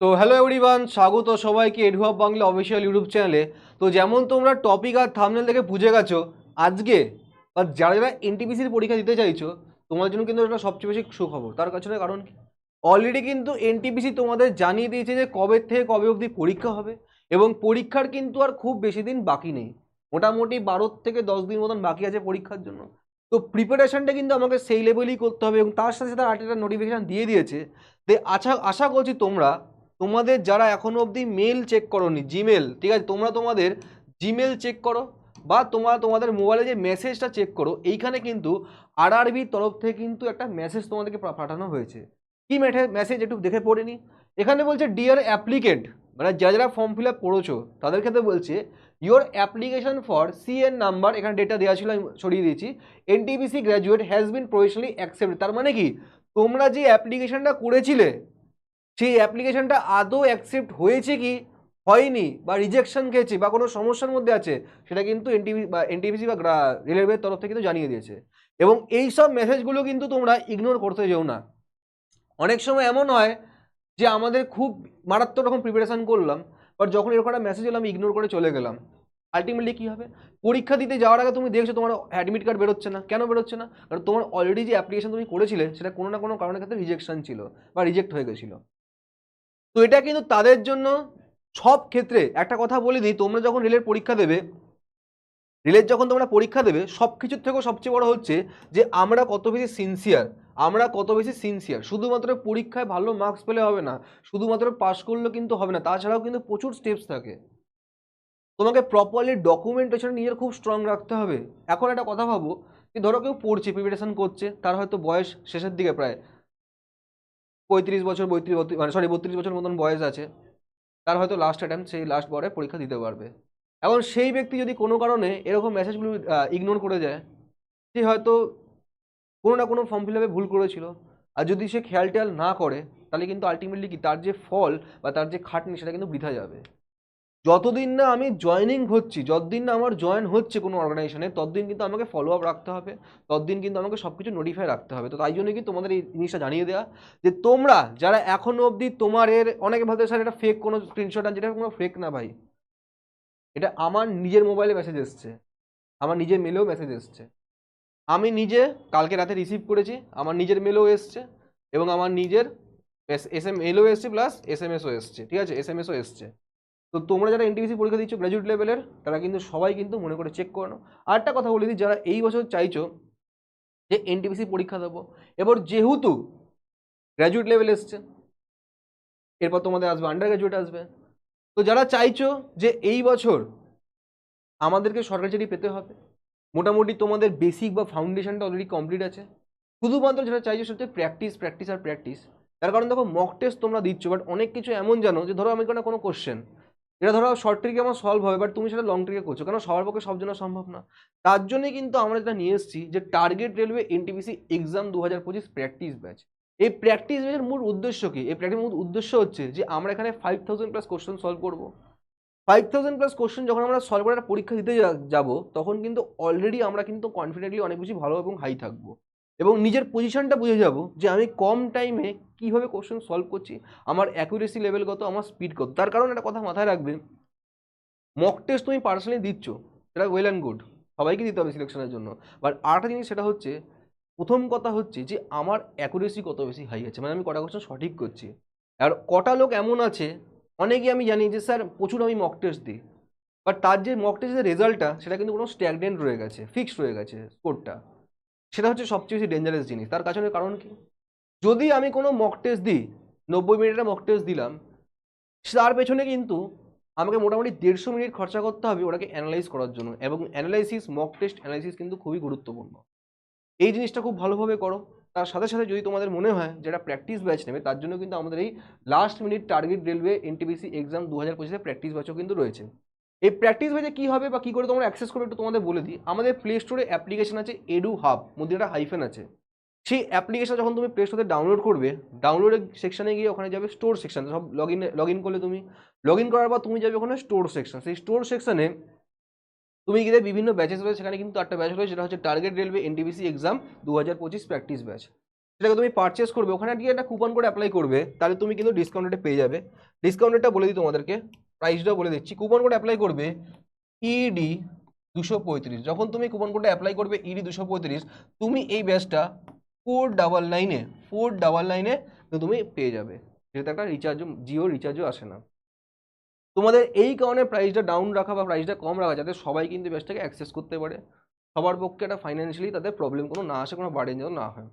তো hello everyone, স্বাগত সবাইকে এডুহাব বাংলা অফিসিয়াল ইউটিউব চ্যানেলে। তো যেমন তোমরা টপিক আর থাম্বনেল দেখে বুঝে গেছো, আজকে বা যারা যারা এনটিপিসির পরীক্ষা দিতে চাইছো তোমার জন্য কিন্তু এটা সবচেয়ে বেশি সুখবর। তার কাছে কারণ কি, অলরেডি কিন্তু এনটিপিসি তোমাদের জানিয়ে দিয়েছে যে কবে থেকে কবে অবধি পরীক্ষা হবে, এবং পরীক্ষার কিন্তু আর খুব বেশি দিন বাকি নেই। মোটামুটি 12 থেকে 10 দিন মতন বাকি আছে পরীক্ষার জন্য। তো প্রিপারেশনটা কিন্তু আমাকে সেই লেভেলই করতে হবে, এবং তার সাথে সাথে আরেকটা নোটিফিকেশান দিয়ে দিয়েছে। আশা আশা করছি তোমরা, তোমাদের যারা এখনো অবধি মেল চেক করোনি, জিমেল, ঠিক আছে, তোমরা তোমাদের জিমেল চেক করো, বা তোমাদের মোবাইলে যে মেসেজটা চেক করো। এইখানে কিন্তু আরআরবির তরফ থেকে কিন্তু একটা মেসেজ তোমাদেরকে পাঠানো হয়েছে। কি মেসেজ একটু দেখে পড়ে নি। এখানে বলছে ডিয়ার অ্যাপ্লিকেন্ট, মানে যারা যারা ফর্ম ফিল আপ করেছো তাদের ক্ষেত্রে বলছে your application for CN number, এখানে ডেটা দেওয়া ছিল, আমি সরিয়ে দিয়েছি, NTPC graduate has been professionally accepted. তার মানে কি, তোমরা যে অ্যাপ্লিকেশনটা করেছিলে সেই অ্যাপ্লিকেশনটা আদৌ অ্যাকসেপ্ট হয়েছে কি হয়নি, বা রিজেকশন খেয়েছে বা কোনো সমস্যার মধ্যে আছে, সেটা কিন্তু এনটিপিসি বা রেলওয়ের তরফ থেকে কিন্তু জানিয়ে দিয়েছে। এবং এই সব মেসেজগুলো কিন্তু তোমরা ইগনোর করতে যেও না। অনেক সময় এমন হয় যে আমাদের খুব মারাত্মক রকম প্রিপারেশন করলাম, বাট যখন এরকম একটা মেসেজ এলো আমি ইগনোর করে চলে গেলাম, আলটিমেটলি কী হবে? পরীক্ষা দিতে যাওয়ার আগে তুমি দেখছো তোমার অ্যাডমিট কার্ড বেরোচ্ছে না। কেন বেরোচ্ছে না? কারণ তোমার অলরেডি যে অ্যাপ্লিকেশন তুমি করেছিলে সেটা কোনো না কোনো কারণের ক্ষেত্রে রিজেকশন ছিল বা রিজেক্ট হয়ে গেছিলো। তো এটা কিন্তু তাদের জন্য সব ক্ষেত্রে একটা কথা বলে দিই, তোমরা যখন রেলের পরীক্ষা দেবে, সব কিছুর থেকেও সবচেয়ে বড় হচ্ছে যে আমরা কত বেশি সিনসিয়ার। শুধুমাত্র পরীক্ষায় ভালো মার্কস পেলে হবে না, শুধুমাত্র পাস করলে কিন্তু হবে না, তাছাড়াও কিন্তু প্রচুর স্টেপস থাকে। তোমাকে প্রপারলি ডকুমেন্টেশন নিজের খুব স্ট্রং রাখতে হবে। এখন একটা কথা ভাবো, যে ধরো কেউ পড়ছে, প্রিপারেশন করছে, তার হয়তো বয়স শেষের দিকে, প্রায় 35 বছর, 32 বছর মতন বয়স আছে, তার হয়তো লাস্ট অ্যাটেম্প, সেই লাস্ট বারে পরীক্ষা দিতে পারবে। এখন সেই ব্যক্তি যদি কোনো কারণে এরকম মেসেজগুলো ইগনোর করে যায়, সে হয়তো কোনো না কোনো ফর্ম ফিল আপে ভুল করেছিল, আর যদি সে খেয়াল টেয়াল না করে, তাহলে কিন্তু আলটিমেটলি কি তার যে ফল বা তার যে খাটনি সেটা কিন্তু বৃথা যাবে। যতদিন না আমি জয়েনিং হচ্ছি, যতদিন না আমার জয়েন হচ্ছে কোনো অর্গানাইজেশনে, ততদিন কিন্তু আমাকে ফলো আপ রাখতে হবে, ততদিন কিন্তু আমাকে সব কিছু নোটিফাই রাখতে হবে। তো তাই জন্য কি তোমাদের এই জিনিসটা জানিয়ে দেওয়া, যে তোমরা যারা এখনো অবধি তোমার অনেকে ভাবতে স্যার এটা ফেক কোনো স্ক্রিনশট আছে, যেটা কোনো ফেক না ভাই, এটা আমার নিজের মোবাইলে মেসেজ এসছে, আমার নিজের মেলেও মেসেজ এসছে, আমি নিজে কালকে রাতে রিসিভ করেছি, আমার নিজের মেলও এসছে, এবং আমার নিজের মেলও এসছে, প্লাস এসএমএসও এসছে, ঠিক আছে, এসএমএসও এসছে। তো তোমরা যারা এনটিপিসি পরীক্ষা দিচ্ছ গ্র্যাজুয়েট লেভেলের, তারা কিন্তু সবাই কিন্তু মনে করে চেক করে নাও। আরেকটা কথা বলে দিই, যারা এই বছর চাইছো যে এনটিপিসি পরীক্ষা দেবো, এবার যেহেতু গ্র্যাজুয়েট লেভেল এসছে, এরপর তোমাদের আসবে আন্ডার গ্র্যাজুয়েট আসবে, তো যারা চাইছো যে এই বছর আমাদেরকে সরকারি চাকরি পেতে হবে, মোটামুটি তোমাদের বেসিক বা ফাউন্ডেশনটা অলরেডি কমপ্লিট আছে, শুধুমাত্র যেটা চাইছো সেটা হচ্ছে প্র্যাকটিস, প্র্যাকটিস আর প্র্যাকটিস। তার কারণ দেখো, মক টেস্ট তোমরা দিচ্ছ, বাট অনেক কিছু এমন জানো যে ধরো আমি কোনো কোশ্চেন, এটা ধরো শর্ট ট্রিকে আমার সলভ হবে, বাট তুমি সেটা লং ট্রিকে করছো, কেন সবার পক্ষে সব জন্য সম্ভব না। তার জন্যই কিন্তু আমরা যেটা নিয়ে এসেছি, যে target railway NTPC exam 2025 practice batch. এই প্র্যাকটিস ব্যাচের মূল উদ্দেশ্য কি? এই প্র্যাকটিস মূল উদ্দেশ্য হচ্ছে যে আমরা এখানে 5000+ কোশ্চেন সলভ করবো। 5000+ কোশ্চেন যখন আমরা সলভ করে একটা পরীক্ষা দিতে যাব, তখন কিন্তু অলরেডি আমরা কিন্তু কনফিডেন্টলি অনেক বেশি ভালো এবং হাই থাকবো, এবং নিজের পজিশনটা বুঝে যাব যে আমি কম টাইমে কীভাবে কোশ্চেন সলভ করছি, আমার অ্যাকুরেসি লেভেল কত, আমার স্পিড কত। তার কারণ একটা কথা মাথায় রাখবে, মক টেস্ট তুমি পার্সোনালি দিচ্ছ, সেটা ওয়েল অ্যান্ড গুড, সবাইকে দিতে হবে সিলেকশনের জন্য। বাট আরেকটা জিনিস, সেটা হচ্ছে, প্রথম কথা হচ্ছে যে আমার অ্যাকুরেসি কত বেশি হাই আছে, মানে আমি কটা কোশ্চেন সঠিক করছি। আর কটা লোক এমন আছে, অনেকেই আমি জানি যে স্যার প্রচুর আমি মক টেস্ট দিই, বাট তার যে মক টেস্টের রেজাল্টটা সেটা কিন্তু কোনো স্ট্যাগনেন্ট রয়ে গেছে, ফিক্সড রয়ে গেছে স্কোরটা। সেটা হচ্ছে সবচেয়ে বেশি ডেঞ্জারাস জিনিস। তার কাছে কারণ কি, যদি আমি কোনো মক টেস্ট দিই, 90 মিনিটের মক টেস্ট দিলাম, তার পেছনে কিন্তু আমাকে মোটামুটি 150 মিনিট খরচা করতে হবে ওটাকে অ্যানালাইজ করার জন্য, এবং অ্যানালাইসিস, মক টেস্ট অ্যানালাইসিস কিন্তু খুবই গুরুত্বপূর্ণ। এই জিনিসটা খুব ভালোভাবে করো। তার সাথে সাথে যদি তোমাদের মনে হয় যেটা প্র্যাকটিস ব্যাচ নেবে, তার জন্য কিন্তু আমাদের এই last minute target railway NTPC exam 2025 practice ব্যাচও কিন্তু রয়েছে। এই প্র্যাকটিস ব্যাচে কী হবে বা কী করে তোমরা অ্যাক্সেস করবে একটু তোমাদের বলে দিই। আমাদের প্লে স্টোরে অ্যাপ্লিকেশন আছে এডু হাব, মধ্যে একটা হাইফেন আছে। সেই অ্যাপ্লিকেশন যখন তুমি প্লে স্টোরে ডাউনলোড করবে, ডাউনলোডের সেকশনে গিয়ে ওখানে যাবে স্টোর সেকশন, সব লগ ইন করলে তুমি, লগ ইন করার পর তুমি যাবে ওখানে স্টোর সেকশন। সেই স্টোর সেকশনে তুমি গিয়ে বিভিন্ন ব্যাচেস রয়েছে, সেখানে কিন্তু একটা ব্যাচ রয়েছে, যেটা হচ্ছে target railway NTPC exam 2025 practice batch. সেটাকে তুমি পারচেস করবে, ওখানে গিয়ে একটা কুপন কোড অ্যাপ্লাই করবে, তাহলে তুমি কিন্তু ডিসকাউন্ট রেটে পেয়ে যাবে। ডিসকাউন্ট রেটটা বলে দিই তোমাদেরকে, প্রাইসটাও বলে দিচ্ছি। কুপন কোড অ্যাপ্লাই করবে ইডি 235। যখন তুমি কুপন কোডটা অ্যাপ্লাই করবে ইডি 235, তুমি এই ব্যাচটা 499 তুমি পেয়ে যাবে। যেটা একটা রিচার্জও, জিও রিচার্জও আসে না। তোমাদের এই কারণে প্রাইসটা ডাউন রাখা বা প্রাইসটা কম রাখা, যাতে সবাই কিন্তু ব্যাচটাকে অ্যাক্সেস করতে পারে, সবার পক্ষে একটা ফাইন্যান্সিয়ালি তাদের প্রবলেম কোনো না আসে, কোনো বার্ডেন যেন না হয়।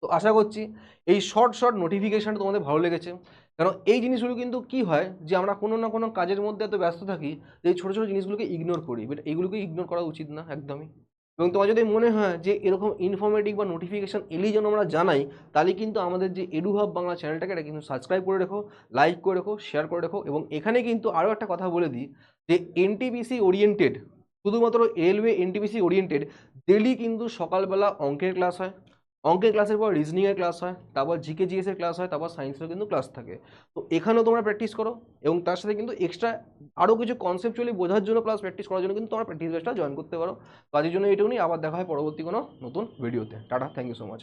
তো আশা করছি এই শর্ট নোটিফিকেশানটা তোমাদের ভালো লেগেছে। কারণ এই জিনিসগুলো কিন্তু কি হয় যে আমরা কোনো না কোনো কাজের মধ্যে এত ব্যস্ত থাকি যে এই ছোটো ছোটো জিনিসগুলোকে ইগনোর করি, বাট এইগুলোকে ইগনোর করা উচিত না একদমই। এবং তোমার যদি মনে হয় যে এরকম ইনফরমেটিভ বা নোটিফিকেশান এলেই যেন আমরা জানাই, তাহলে কিন্তু আমাদের যে এডুহাব বাংলা চ্যানেলটাকে এটা কিন্তু সাবস্ক্রাইব করে রেখো, লাইক করে রেখো, শেয়ার করে রেখো। এবং এখানে কিন্তু আরও একটা কথা বলে দিই যে এনটিপিসি ওরিয়েন্টেড, শুধুমাত্র রেলওয়ে এনটিপিসি ওরিয়েন্টেড ডেলি কিন্তু সকালবেলা অঙ্কের ক্লাস হয়, অঙ্কের ক্লাসের পর রিজনিংয়ের ক্লাস হয়, তারপর জিকে জিএসের ক্লাস হয়, তারপর সায়েন্সেরও কিন্তু ক্লাস থাকে। তো এখানেও তোমরা প্র্যাকটিস করো, এবং তার সাথে কিন্তু এক্সট্রা আরও কিছু কনসেপচুয়ালি বোঝার জন্য প্লাস প্র্যাকটিস করার জন্য কিন্তু তোমরা প্র্যাকটিস ব্যাচটা জয়েন করতে পারো। তো আজকের জন্য এটুকুনি, আবার দেখা হয় পরবর্তী কোনো নতুন ভিডিওতে। Ta-ta, thank you so much.